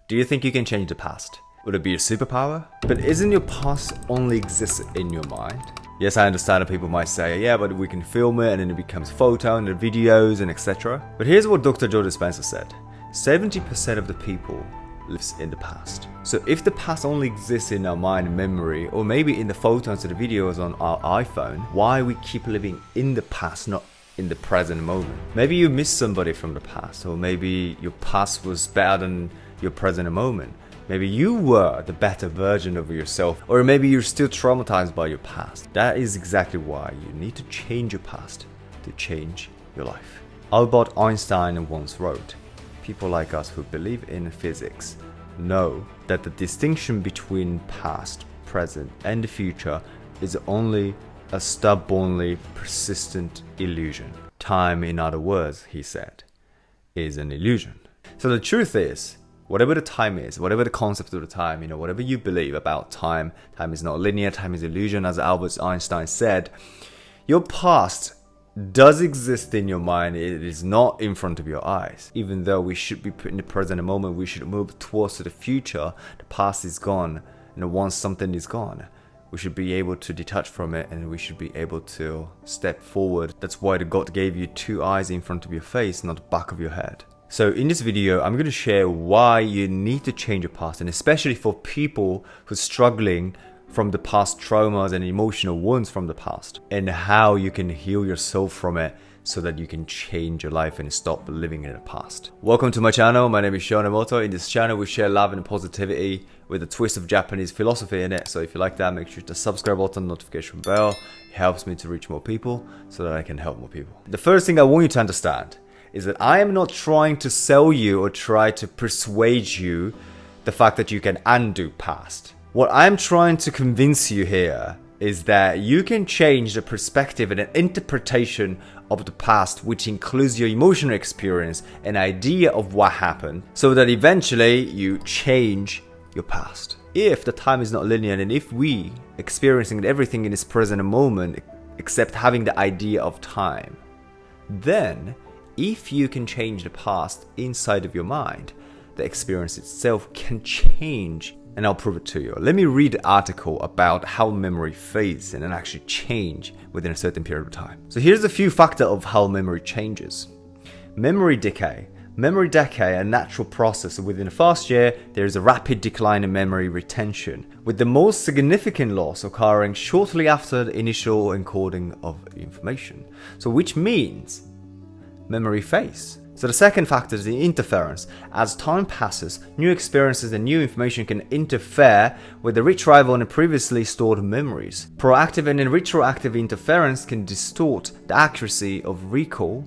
Do you think you can change the past? Would it be a superpower? But isn't your past only exists in your mind? Yes, I understand that people might say, yeah, but we can film it and then it becomes photo and the videos and etc. But here's what Dr. Joe Dispenza said. 70% of the people lives in the past. So if the past only exists in our mind and memory, or maybe in the photos and the videos on our iPhone, why we keep living in the past, not in the present moment? Maybe you miss somebody from the past, or maybe your past was better than your present moment. Maybe you were the better version of yourself, or maybe you're still traumatized by your past. That is exactly why you need to change your past to change your life. Albert Einstein once wrote, "People like us who believe in physics know that the distinction between past, present, and the future is only a stubbornly persistent illusion. Time, in other words," he said, "is an illusion." So the truth is, whatever the time is, whatever the concept of the time, whatever you believe about time, time is not linear, time is illusion, as Albert Einstein said, your past does exist in your mind. It is not in front of your eyes. Even though we should be put in the present moment, we should move towards the future. The past is gone, and once something is gone, we should be able to detach from it, and we should be able to step forward. That's why the God gave you two eyes in front of your face, not the back of your head. So in this video, I'm going to share why you need to change your past, and especially for people who are struggling from the past traumas and emotional wounds from the past, and how you can heal yourself from it so that you can change your life and stop living in the past. Welcome to my channel. My name is Shonemoto. In this channel, we share love and positivity with a twist of Japanese philosophy in it. So if you like that, make sure to subscribe button, notification bell. It helps me to reach more people so that I can help more people. The first thing I want you to understand is that I am not trying to sell you or try to persuade you the fact that you can undo past. What I'm trying to convince you here is that you can change the perspective and an interpretation of the past, which includes your emotional experience and idea of what happened, so that eventually you change your past. If the time is not linear, and if we experiencing everything in this present moment except having the idea of time, then if you can change the past inside of your mind, the experience itself can change. And I'll prove it to you. Let me read the article about how memory fades and then actually change within a certain period of time. So here's a few factors of how memory changes. Memory decay. Memory decay, a natural process. Within the first year, there is a rapid decline in memory retention, with the most significant loss occurring shortly after the initial encoding of information. So which means memory fades. So the second factor is the interference. As time passes, new experiences and new information can interfere with the retrieval and previously stored memories. Proactive and retroactive interference can distort the accuracy of recall,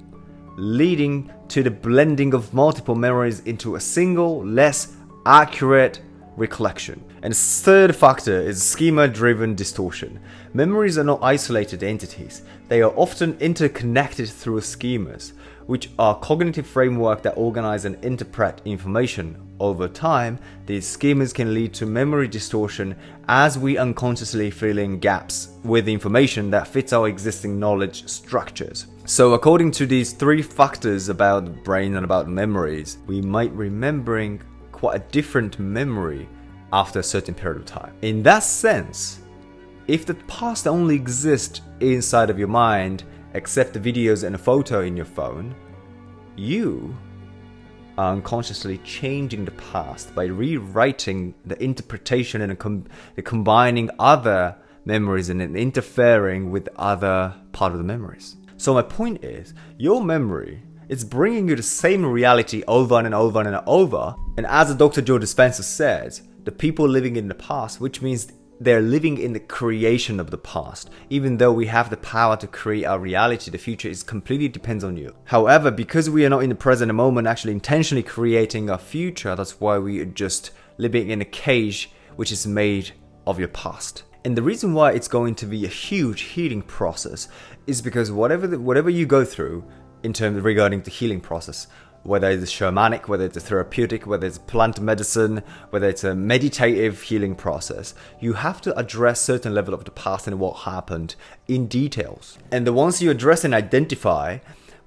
leading to the blending of multiple memories into a single, less accurate recollection. And the third factor is schema-driven distortion. Memories are not isolated entities. They are often interconnected through schemas, which are cognitive framework that organize and interpret information. Over time, these schemas can lead to memory distortion as we unconsciously fill in gaps with information that fits our existing knowledge structures. So according to these three factors about the brain and about memories, we might remembering quite a different memory after a certain period of time. In that sense, if the past only exists inside of your mind, except the videos and a photo in your phone, you are unconsciously changing the past by rewriting the interpretation and combining other memories and then interfering with other part of the memories. So my point is, your memory is bringing you the same reality over and over and over. And as Dr. Joe Dispenza says, the people living in the past, which means they're living in the creation of the past. Even though we have the power to create our reality, the future is completely depends on you. However, because we are not in the present moment actually intentionally creating our future, that's why we are just living in a cage which is made of your past. And the reason why it's going to be a huge healing process is because whatever you go through in terms of regarding the healing process, whether it's shamanic, whether it's a therapeutic, whether it's plant medicine, whether it's a meditative healing process, you have to address certain level of the past and what happened in details. And the once you address and identify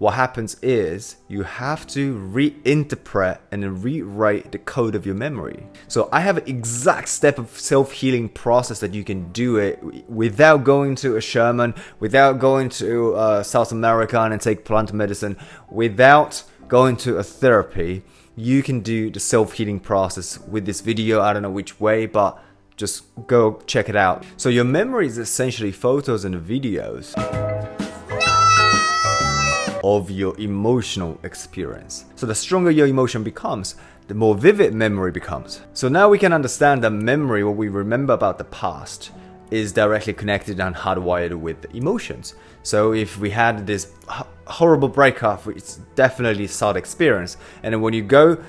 what happens is you have to reinterpret and rewrite the code of your memory. So I have an exact step of self-healing process that you can do it without going to a shaman, without going to South America and take plant medicine, without going to a therapy. You can do the self-healing process with this video. I don't know which way, but just go check it out. So your memory is essentially photos and videos of your emotional experience. So the stronger your emotion becomes, the more vivid memory becomes. So now we can understand that memory, what we remember about the past, is directly connected and hardwired with emotions. So if we had this horrible breakup, it's definitely a sad experience. And then when you go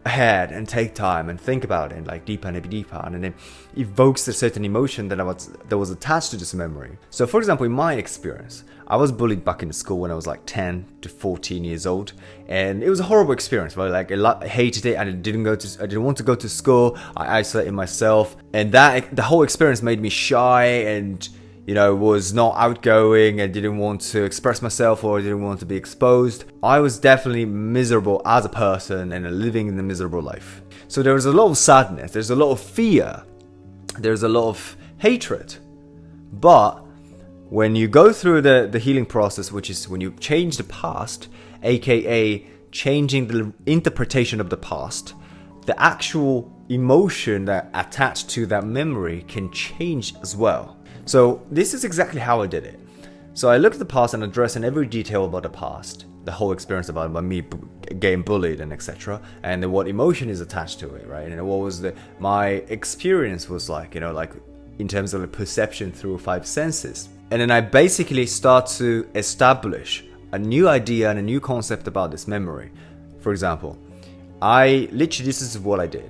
ahead and take time and think about it, like deeper and deeper, and it evokes a certain emotion that was attached to this memory. So for example, in my experience, I was bullied back in school when I was like 10 to 14 years old, and it was a horrible experience. Right? Like I hated it, and I didn't want to go to school. I isolated myself, and the whole experience made me shy and, you know, was not outgoing and didn't want to express myself or didn't want to be exposed. I was definitely miserable as a person and living in a miserable life. So there was a lot of sadness, there's a lot of fear, there's a lot of hatred. But when you go through the healing process, which is when you change the past, aka changing the interpretation of the past, the actual emotion that attached to that memory can change as well. So this is exactly how I did it. So I looked at the past and addressed in every detail about the past, the whole experience about me getting bullied and etc. And then what emotion is attached to it, right? And what was my experience was like, you know, like in terms of the perception through 5 senses. And then I basically start to establish a new idea and a new concept about this memory. For example, this is what I did.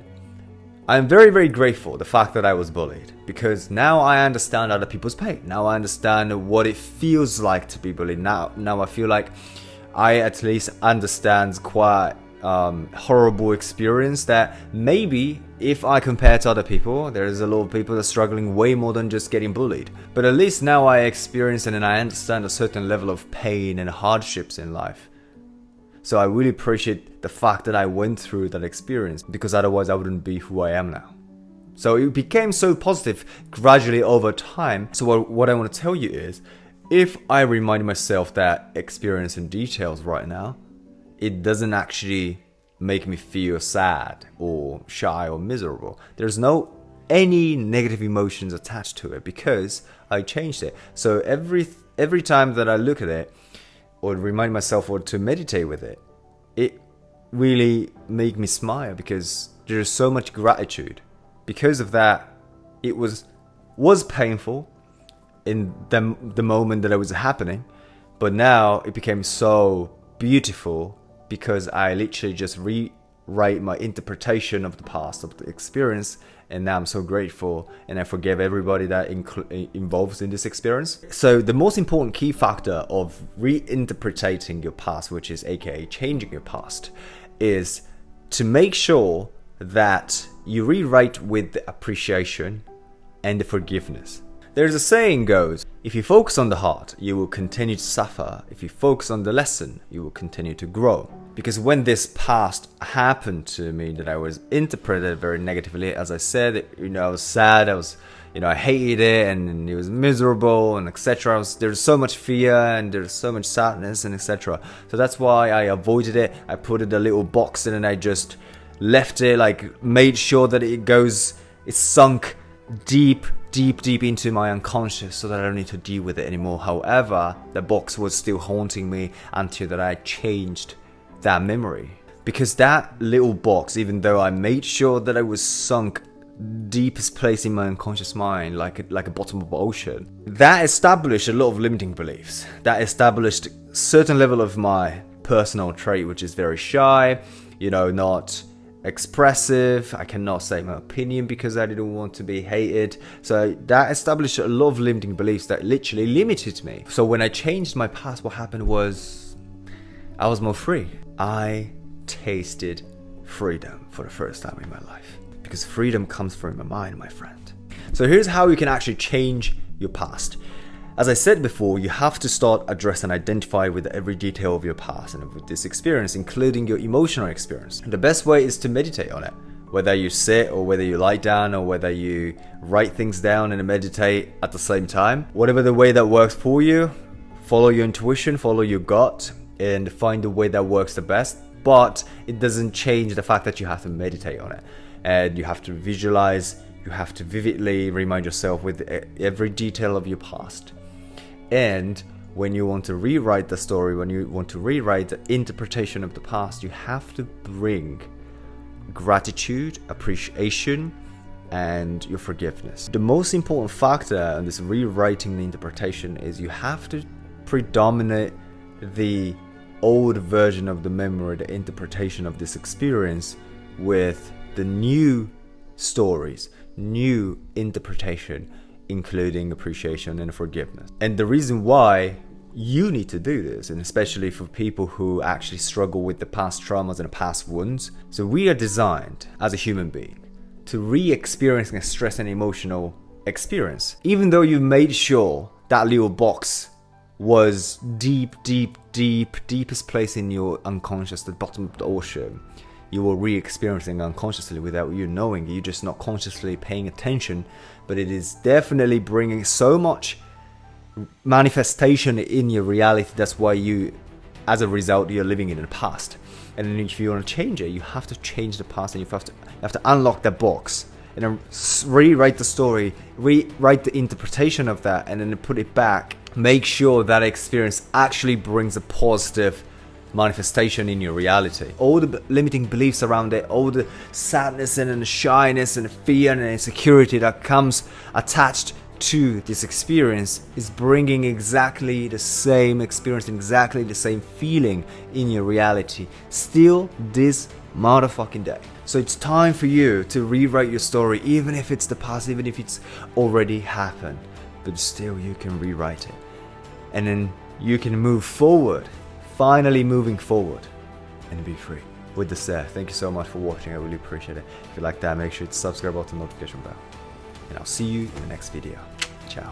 I'm very, very grateful the fact that I was bullied, because now I understand other people's pain. Now I understand what it feels like to be bullied. Now I feel like I at least understand quite horrible experience that maybe if I compare to other people, there's a lot of people that are struggling way more than just getting bullied. But at least now I experience and I understand a certain level of pain and hardships in life. So I really appreciate the fact that I went through that experience, because otherwise I wouldn't be who I am now. So it became so positive gradually over time. So what I want to tell you is, if I remind myself that experience in details right now, it doesn't actually make me feel sad or shy or miserable. There's no any negative emotions attached to it because I changed it. So every time that I look at it, or remind myself or to meditate with it, it really make me smile, because there's so much gratitude. Because of that, it was painful in the moment that it was happening, but now it became so beautiful because I literally just rewrite my interpretation of the past, of the experience, and now I'm so grateful and I forgive everybody that involves in this experience. So the most important key factor of reinterpreting your past, which is aka changing your past, is to make sure that you rewrite with the appreciation and the forgiveness. There's a saying goes, if you focus on the heart, you will continue to suffer. If you focus on the lesson, you will continue to grow. Because when this past happened to me, that I was interpreted very negatively, as I said, I was sad, I hated it, and it was miserable, and etc. There's so much fear, and there's so much sadness, and etc. So that's why I avoided it. I put it in a little box, and then I just left it, like made sure that it's sunk deep into my unconscious, so that I don't need to deal with it anymore. However, the box was still haunting me until that I changed that memory. Because that little box, even though I made sure that I was sunk deepest place in my unconscious mind, like a bottom of the ocean, that established a lot of limiting beliefs. That established a certain level of my personal trait, which is very shy, not expressive. I cannot say my opinion because I didn't want to be hated. So that established a lot of limiting beliefs that literally limited me. So when I changed my past, what happened was I was more free. I tasted freedom for the first time in my life, because freedom comes from your mind, my friend. So here's how you can actually change your past. As I said before, you have to start address and identify with every detail of your past and with this experience, including your emotional experience. And the best way is to meditate on it. Whether you sit or whether you lie down or whether you write things down and meditate at the same time. Whatever the way that works for you, follow your intuition, follow your gut, and find the way that works the best. But it doesn't change the fact that you have to meditate on it. And you have to visualize, you have to vividly remind yourself with every detail of your past. And when you want to rewrite the story, when you want to rewrite the interpretation of the past, you have to bring gratitude, appreciation, and your forgiveness. The most important factor in this rewriting the interpretation is you have to predominate the old version of the memory, the interpretation of this experience, with the new stories, new interpretation, including appreciation and forgiveness. And the reason why you need to do this, and especially for people who actually struggle with the past traumas and the past wounds. So we are designed as a human being to re-experience a stress and emotional experience. Even though you made sure that little box was deepest place in your unconscious, the bottom of the ocean, you were re-experiencing unconsciously without you knowing. You're just not consciously paying attention, but it is definitely bringing so much manifestation in your reality. That's why you, as a result, you're living in the past. And then if you want to change it, you have to change the past, and you have to unlock that box and then rewrite the story, rewrite the interpretation of that, and then put it back. Make sure that experience actually brings a positive manifestation in your reality. All the limiting beliefs around it, all the sadness and the shyness and the fear and the insecurity that comes attached to this experience is bringing exactly the same experience, exactly the same feeling in your reality still this motherfucking day. So it's time for you to rewrite your story, even if it's the past, even if it's already happened, but still you can rewrite it, and then you can move forward, finally moving forward, and be free. With this said, thank you so much for watching. I really appreciate it. If you like that, make sure to subscribe button, notification bell, and I'll see you in the next video. Ciao.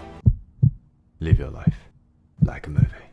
Live your life like a movie.